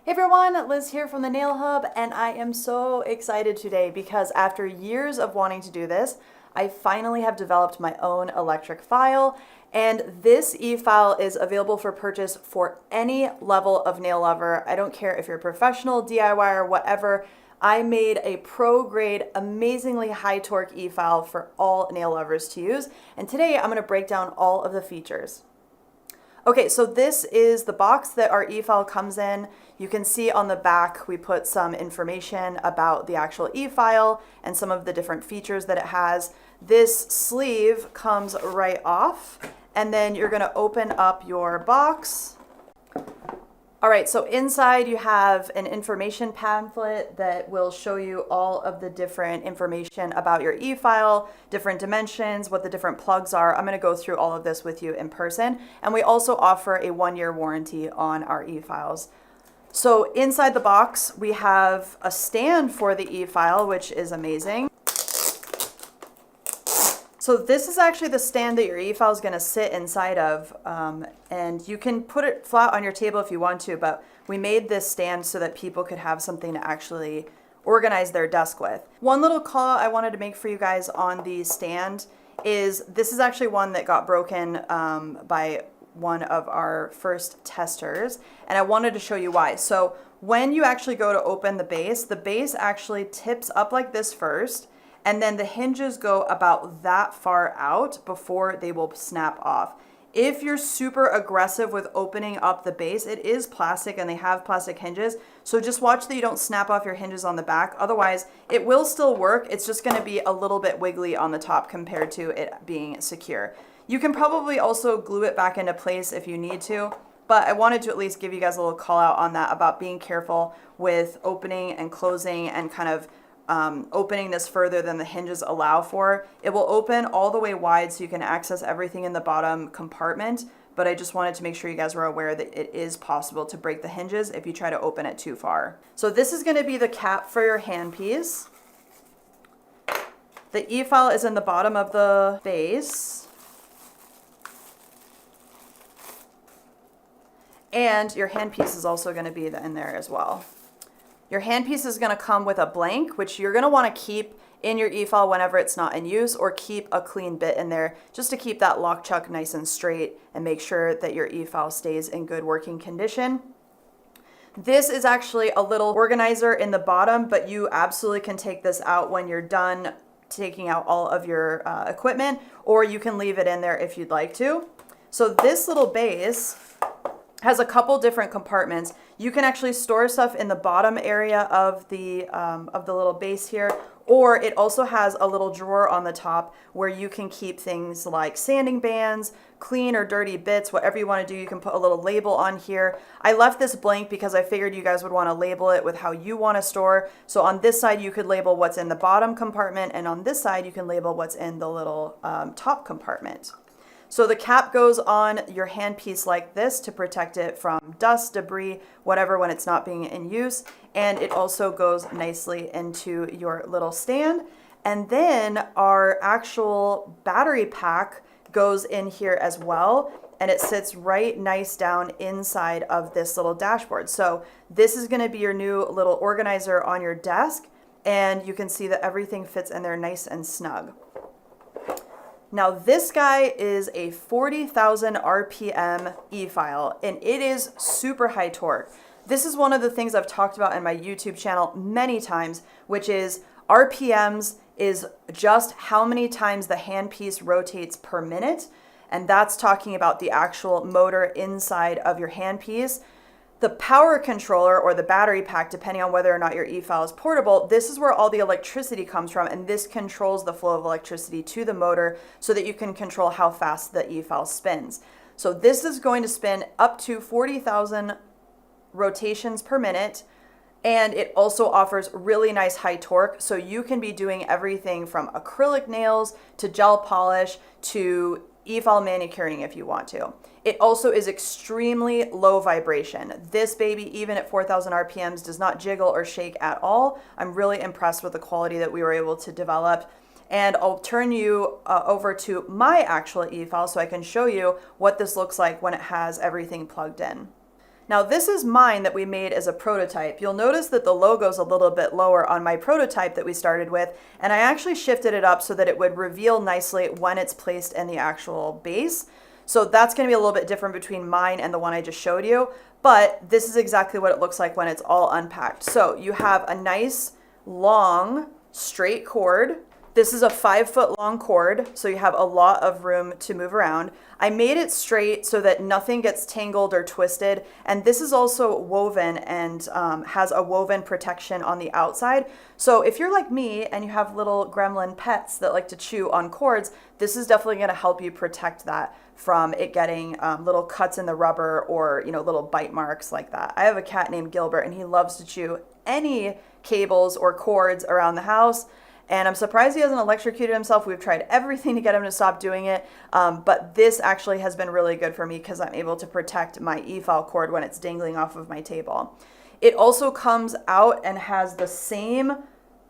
Hey everyone, Liz here from the Nail Hub, and I am so excited today because after years of wanting to do this, I finally have developed my own electric file, and this e-file is available for purchase for any level of nail lover. I don't care if you're a professional, DIY, or whatever. I made a pro grade, amazingly high torque e-file for all nail lovers to use, and today I'm going to break down all of the features. Okay, so this is the box that our e-file comes in. You can see on the back we put some information about the actual e-file and some of the different features that it has. This sleeve comes right off, and then you're going to open up your box. All right, so inside you have an information pamphlet that will show you all of the different information about your e-file, different dimensions, what the different plugs are. I'm going to go through all of this with you in person. And we also offer a 1-year warranty on our e-files. So inside the box, we have a stand for the e-file, which is amazing. So this is actually the stand that your e-file is going to sit inside of, and you can put it flat on your table if you want to, but we made this stand so that people could have something to actually organize their desk with. One little call I wanted to make for you guys on the stand is this is actually one that got broken by one of our first testers, and I wanted to show you why. So when you actually go to open the base actually tips up like this first, and then the hinges go about that far out before they will snap off. If you're super aggressive with opening up the base, it is plastic and they have plastic hinges, so just watch that you don't snap off your hinges on the back. Otherwise, it will still work. It's just going to be a little bit wiggly on the top compared to it being secure. You can probably also glue it back into place if you need to, but I wanted to at least give you guys a little call out on that about being careful with opening and closing and kind of opening this further than the hinges allow for. It will open all the way wide so you can access everything in the bottom compartment, but I just wanted to make sure you guys were aware that it is possible to break the hinges if you try to open it too far. So this is going to be the cap for your handpiece. The e-file is in the bottom of the base. And your handpiece is also going to be in there as well. Your handpiece is going to come with a blank, which you're going to want to keep in your e-file whenever it's not in use, or keep a clean bit in there just to keep that lock chuck nice and straight and make sure that your e-file stays in good working condition. This is actually a little organizer in the bottom, but you absolutely can take this out when you're done taking out all of your equipment, or you can leave it in there if you'd like to. So this little base has a couple different compartments. You can actually store stuff in the bottom area of the little base here, or it also has a little drawer on the top where you can keep things like sanding bands, clean or dirty bits, whatever you want to do. You can put a little label on here. I left this blank because I figured you guys would want to label it with how you want to store. So on this side, you could label what's in the bottom compartment, and on this side, you can label what's in the little top compartment. So the cap goes on your handpiece like this to protect it from dust, debris, whatever when it's not being in use. And it also goes nicely into your little stand. And then our actual battery pack goes in here as well. And it sits right nice down inside of this little dashboard. So this is going to be your new little organizer on your desk. And you can see that everything fits in there nice and snug. Now this guy is a 40,000 RPM e-file, and it is super high torque. This is one of the things I've talked about in my YouTube channel many times, which is RPMs is just how many times the handpiece rotates per minute, and that's talking about the actual motor inside of your handpiece. The power controller, or the battery pack, depending on whether or not your e-file is portable, this is where all the electricity comes from, and this controls the flow of electricity to the motor so that you can control how fast the e-file spins. So this is going to spin up to 40,000 rotations per minute, and it also offers really nice high torque, so you can be doing everything from acrylic nails to gel polish to e-file manicuring if you want to. It also is extremely low vibration. This baby, even at 4,000 RPMs, does not jiggle or shake at all. I'm really impressed with the quality that we were able to develop. And I'll turn you over to my actual e-file so I can show you what this looks like when it has everything plugged in. Now this is mine that we made as a prototype. You'll notice that the logo's a little bit lower on my prototype that we started with, and I actually shifted it up so that it would reveal nicely when it's placed in the actual base. So that's going to be a little bit different between mine and the one I just showed you, but this is exactly what it looks like when it's all unpacked. So you have a nice long straight cord. This is a 5-foot long cord, so you have a lot of room to move around. I made it straight so that nothing gets tangled or twisted, and this is also woven and has a woven protection on the outside. So if you're like me and you have little gremlin pets that like to chew on cords, this is definitely going to help you protect that from it getting little cuts in the rubber or, you know, little bite marks like that. I have a cat named Gilbert, and he loves to chew any cables or cords around the house. And I'm surprised he hasn't electrocuted himself. We've tried everything to get him to stop doing it. But this actually has been really good for me because I'm able to protect my e-file cord when it's dangling off of my table. It also comes out and has the same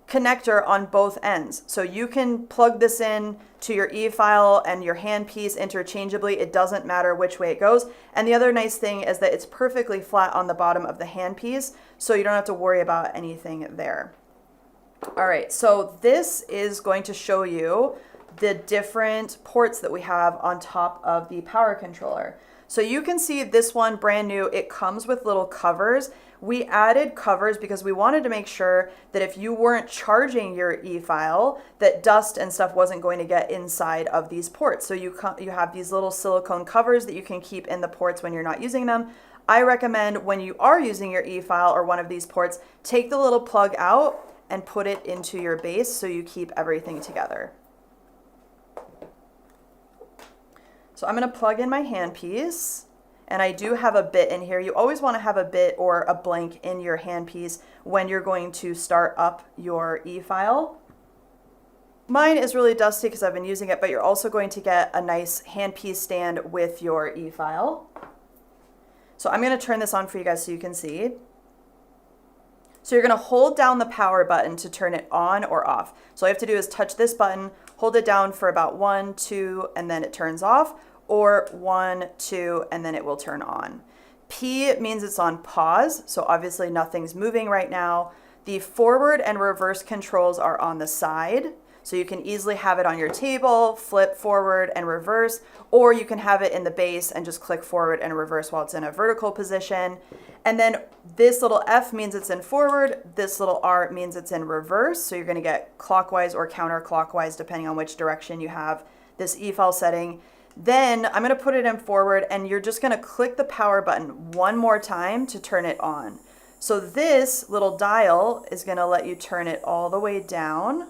connector on both ends. So you can plug this in to your e-file and your handpiece interchangeably. It doesn't matter which way it goes. And the other nice thing is that it's perfectly flat on the bottom of the handpiece, so you don't have to worry about anything there. All right, so this is going to show you the different ports that we have on top of the power controller. So you can see this one brand new, it comes with little covers. We added covers because we wanted to make sure that if you weren't charging your e-file, that dust and stuff wasn't going to get inside of these ports. So you have these little silicone covers that you can keep in the ports when you're not using them. I recommend when you are using your e-file or one of these ports, take the little plug out and put it into your base so you keep everything together. So I'm going to plug in my handpiece, and I do have a bit in here. You always want to have a bit or a blank in your handpiece when you're going to start up your e-file. Mine is really dusty because I've been using it, but you're also going to get a nice handpiece stand with your e-file. So I'm going to turn this on for you guys so you can see. So you're going to hold down the power button to turn it on or off. So all you have to do is touch this button, hold it down for about 1, 2, and then it turns off, or 1, 2, and then it will turn on. P means it's on pause, so obviously nothing's moving right now. The forward and reverse controls are on the side, so you can easily have it on your table, flip forward and reverse, or you can have it in the base and just click forward and reverse while it's in a vertical position. And then this little F means it's in forward, this little R means it's in reverse, so you're going to get clockwise or counterclockwise depending on which direction you have this e-file setting. Then I'm going to put it in forward, and you're just going to click the power button one more time to turn it on. So this little dial is going to let you turn it all the way down,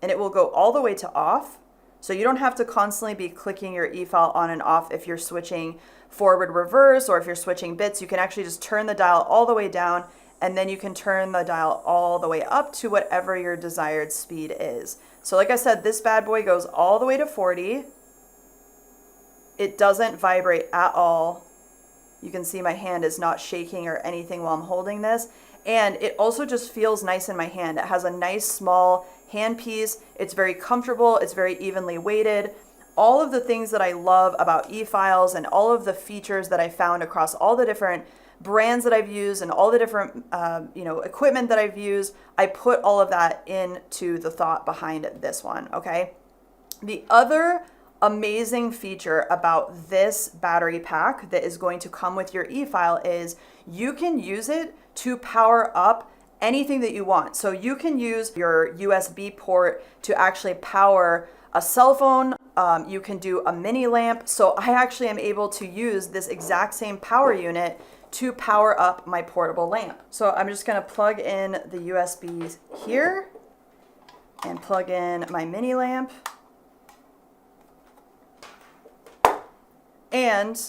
and it will go all the way to off. So you don't have to constantly be clicking your e-file on and off if you're switching forward, reverse, or if you're switching bits. You can actually just turn the dial all the way down, and then you can turn the dial all the way up to whatever your desired speed is. So like I said, this bad boy goes all the way to 40. It doesn't vibrate at all. You can see my hand is not shaking or anything while I'm holding this. And it also just feels nice in my hand. It has a nice small handpiece. It's very comfortable. It's very evenly weighted. All of the things that I love about e-files and all of the features that I found across all the different brands that I've used and all the different equipment that I've used, I put all of that into the thought behind this one, okay? The other amazing feature about this battery pack that is going to come with your e-file is you can use it to power up anything that you want. So you can use your USB port to actually power a cell phone. You can do a mini lamp. So I actually am able to use this exact same power unit to power up my portable lamp. So I'm just going to plug in the USBs here and plug in my mini lamp. And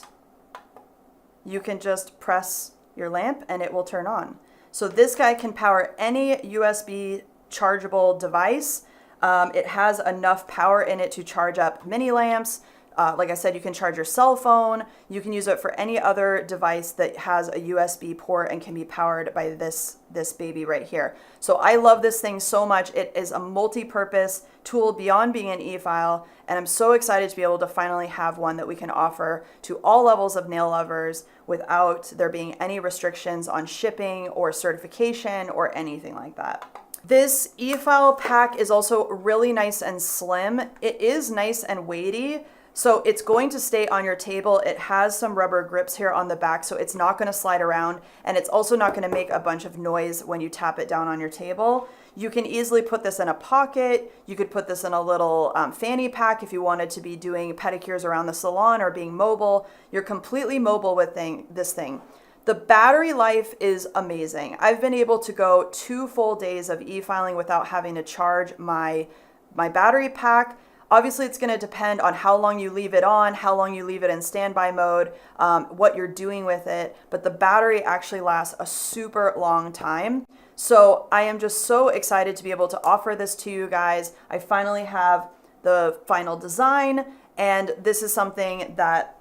you can just press your lamp and it will turn on. So this guy can power any USB chargeable device. It has enough power in it to charge up mini lamps, Like I said, you can charge your cell phone. You can use it for any other device that has a USB port and can be powered by this baby right here. So I love this thing so much. It is a multi-purpose tool beyond being an e-file, and I'm so excited to be able to finally have one that we can offer to all levels of nail lovers without there being any restrictions on shipping or certification or anything like that. This e-file pack is also really nice and slim. It is nice and weighty. So it's going to stay on your table. It has some rubber grips here on the back, so it's not going to slide around, and it's also not going to make a bunch of noise when you tap it down on your table. You can easily put this in a pocket. You could put this in a little fanny pack if you wanted to be doing pedicures around the salon or being mobile. You're completely mobile with this thing. The battery life is amazing. I've been able to go 2 full days of e-filing without having to charge my battery pack. Obviously, it's going to depend on how long you leave it on, how long you leave it in standby mode, what you're doing with it, but the battery actually lasts a super long time. So I am just so excited to be able to offer this to you guys. I finally have the final design, and this is something that,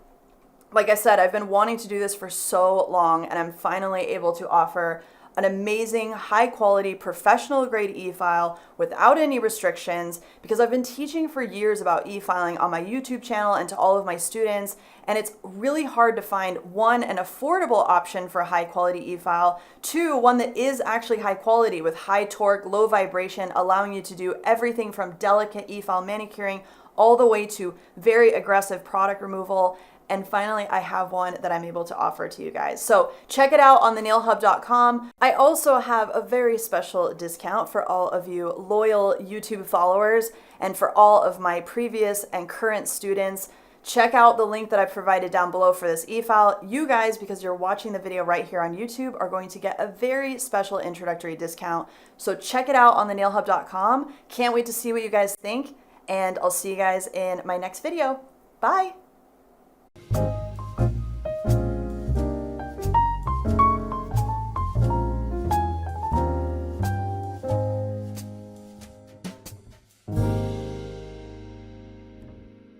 like I said, I've been wanting to do this for so long, and I'm finally able to offer an amazing, high quality, professional grade e-file without any restrictions, because I've been teaching for years about e-filing on my YouTube channel and to all of my students, and it's really hard to find, one, an affordable option for a high quality e-file, two, one that is actually high quality with high torque, low vibration, allowing you to do everything from delicate e-file manicuring all the way to very aggressive product removal. And finally, I have one that I'm able to offer to you guys. So check it out on thenailhub.com. I also have a very special discount for all of you loyal YouTube followers and for all of my previous and current students. Check out the link that I provided down below for this e-file. You guys, because you're watching the video right here on YouTube, are going to get a very special introductory discount. So check it out on thenailhub.com. Can't wait to see what you guys think, and I'll see you guys in my next video. Bye.